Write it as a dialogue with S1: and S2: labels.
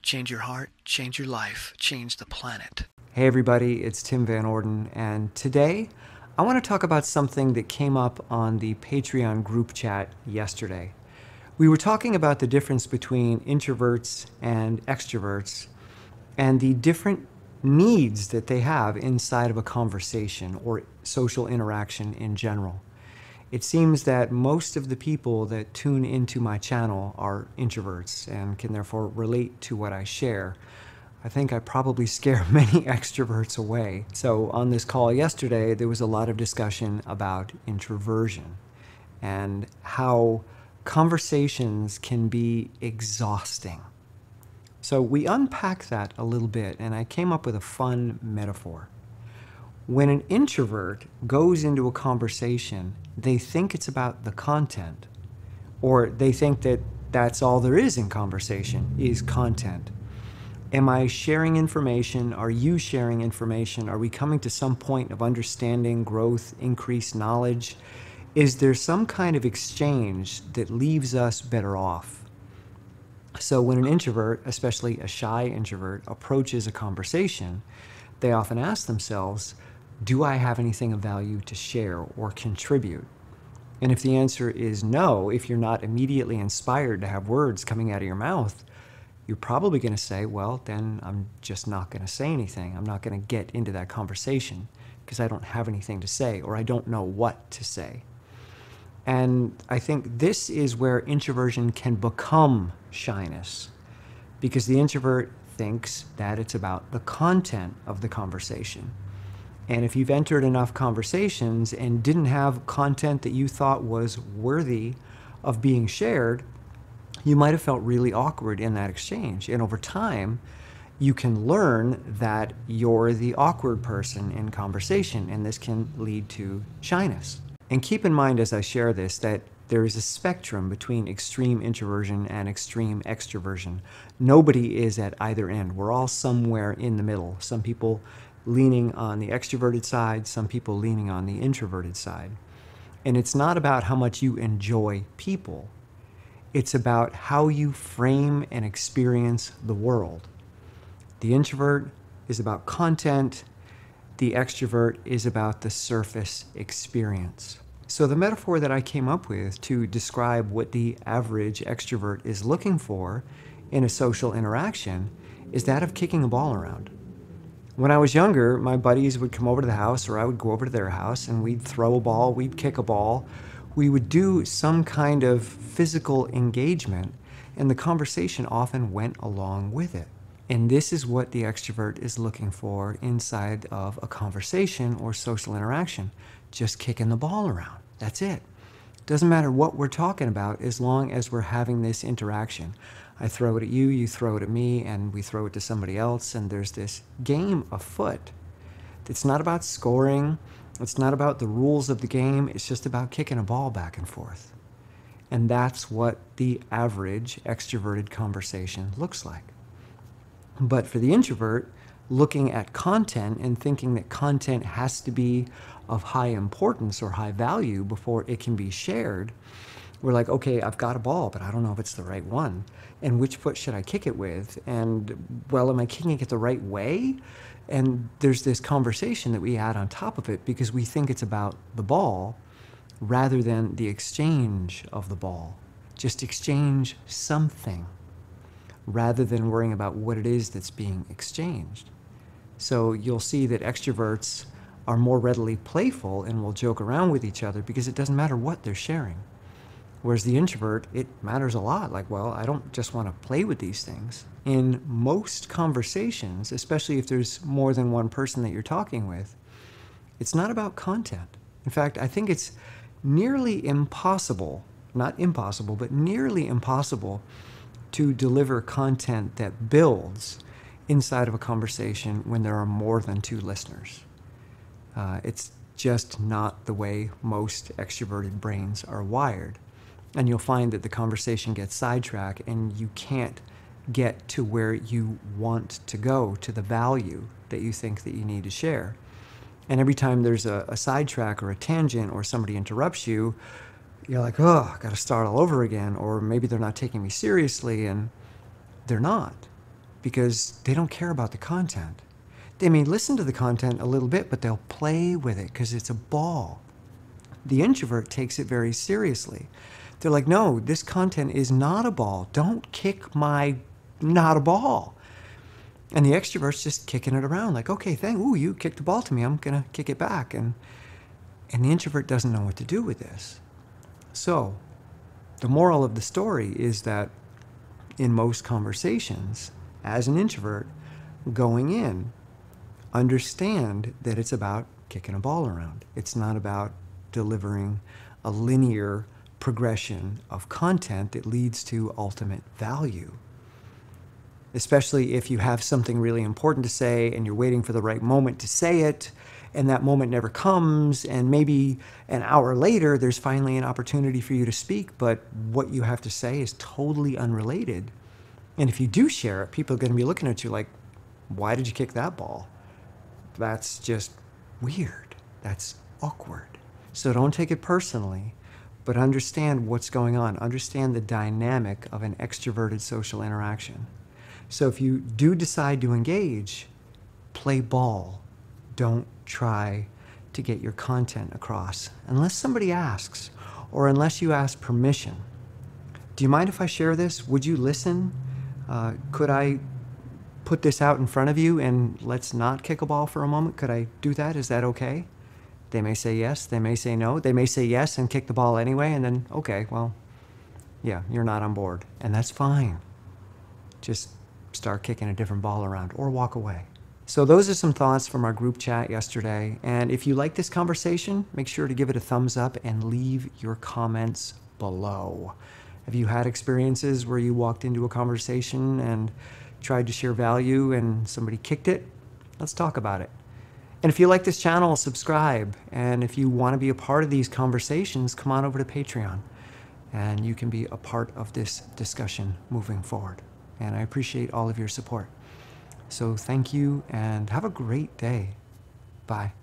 S1: Change your heart, change your life, change the planet.
S2: Hey everybody, it's Tim Van Orden, and today I want to talk about something that came up on the Patreon group chat yesterday. We were talking about the difference between introverts and extroverts and the different needs that they have inside of a conversation or social interaction in general. It seems that most of the people that tune into my channel are introverts and can therefore relate to what I share. I think I probably scare many extroverts away. So on this call yesterday, there was a lot of discussion about introversion and how conversations can be exhausting. So we unpacked that a little bit, and I came up with a fun metaphor. When an introvert goes into a conversation, they think it's about the content, or they think that that's all there is in conversation, is content. Am I sharing information? Are you sharing information? Are we coming to some point of understanding, growth, increased knowledge? Is there some kind of exchange that leaves us better off? So when an introvert, especially a shy introvert, approaches a conversation, they often ask themselves, do I have anything of value to share or contribute? And if the answer is no, if you're not immediately inspired to have words coming out of your mouth, you're probably going to say, well, then I'm just not going to say anything. I'm not going to get into that conversation because I don't have anything to say, or I don't know what to say. And I think this is where introversion can become shyness, because the introvert thinks that it's about the content of the conversation. And if you've entered enough conversations and didn't have content that you thought was worthy of being shared, you might have felt really awkward in that exchange. And over time, you can learn that you're the awkward person in conversation, and this can lead to shyness. And keep in mind as I share this that there is a spectrum between extreme introversion and extreme extroversion. Nobody is at either end. We're all somewhere in the middle. Some people leaning on the extroverted side, some people leaning on the introverted side. And it's not about how much you enjoy people. It's about how you frame and experience the world. The introvert is about content. The extrovert is about the surface experience. So the metaphor that I came up with to describe what the average extrovert is looking for in a social interaction is that of kicking a ball around. When I was younger, my buddies would come over to the house, or I would go over to their house, and we'd throw a ball, we'd kick a ball. We would do some kind of physical engagement, and the conversation often went along with it. And this is what the extrovert is looking for inside of a conversation or social interaction. Just kicking the ball around. That's it. Doesn't matter what we're talking about as long as we're having this interaction. I throw it at you, you throw it at me, and we throw it to somebody else, and there's this game afoot. It's not about scoring. It's not about the rules of the game. It's just about kicking a ball back and forth. And that's what the average extroverted conversation looks like. But for the introvert, looking at content and thinking that content has to be of high importance or high value before it can be shared, we're like, okay, I've got a ball, but I don't know if it's the right one. And which foot should I kick it with? And, well, am I kicking it the right way? And there's this conversation that we add on top of it because we think it's about the ball rather than the exchange of the ball. Just exchange something rather than worrying about what it is that's being exchanged. So you'll see that extroverts are more readily playful and will joke around with each other because it doesn't matter what they're sharing. Whereas the introvert, it matters a lot. Like, well, I don't just want to play with these things. In most conversations, especially if there's more than one person that you're talking with, it's not about content. In fact, I think it's nearly impossible, not impossible, but nearly impossible to deliver content that builds inside of a conversation when there are more than two listeners. It's just not the way most extroverted brains are wired. And you'll find that the conversation gets sidetracked and you can't get to where you want to go, to the value that you think that you need to share. And every time there's a sidetrack or a tangent or somebody interrupts you, you're like, oh, I got to start all over again. Or maybe they're not taking me seriously, and they're not. because they don't care about the content. They may listen to the content a little bit, but they'll play with it because it's a ball. The introvert takes it very seriously. They're like, no, this content is not a ball. Don't kick my not a ball. And the extrovert's just kicking it around like, okay, ooh, you kicked the ball to me. I'm going to kick it back. And the introvert doesn't know what to do with this. So the moral of the story is that in most conversations, as an introvert, going in, understand that it's about kicking a ball around. It's not about delivering a linear progression of content that leads to ultimate value. Especially if you have something really important to say and you're waiting for the right moment to say it, and that moment never comes, and maybe an hour later there's finally an opportunity for you to speak, but what you have to say is totally unrelated. And if you do share it, people are going to be looking at you like, why did you kick that ball? That's just weird. That's awkward. So don't take it personally, but understand what's going on. Understand the dynamic of an extroverted social interaction. So if you do decide to engage, play ball. Don't try to get your content across unless somebody asks or unless you ask permission. Do you mind if I share this? Would you listen? Could I put this out in front of you and let's not kick a ball for a moment? Could I do that? Is that okay? They may say yes. They may say no. They may say yes and kick the ball anyway, and then, okay, well, yeah, you're not on board. And that's fine. Just start kicking a different ball around or walk away. So those are some thoughts from our group chat yesterday. And if you like this conversation, make sure to give it a thumbs up and leave your comments below. Have you had experiences where you walked into a conversation and tried to share value and somebody kicked it? Let's talk about it. And if you like this channel, subscribe. And if you want to be a part of these conversations, come on over to Patreon. And you can be a part of this discussion moving forward. And I appreciate all of your support. So thank you and have a great day. Bye.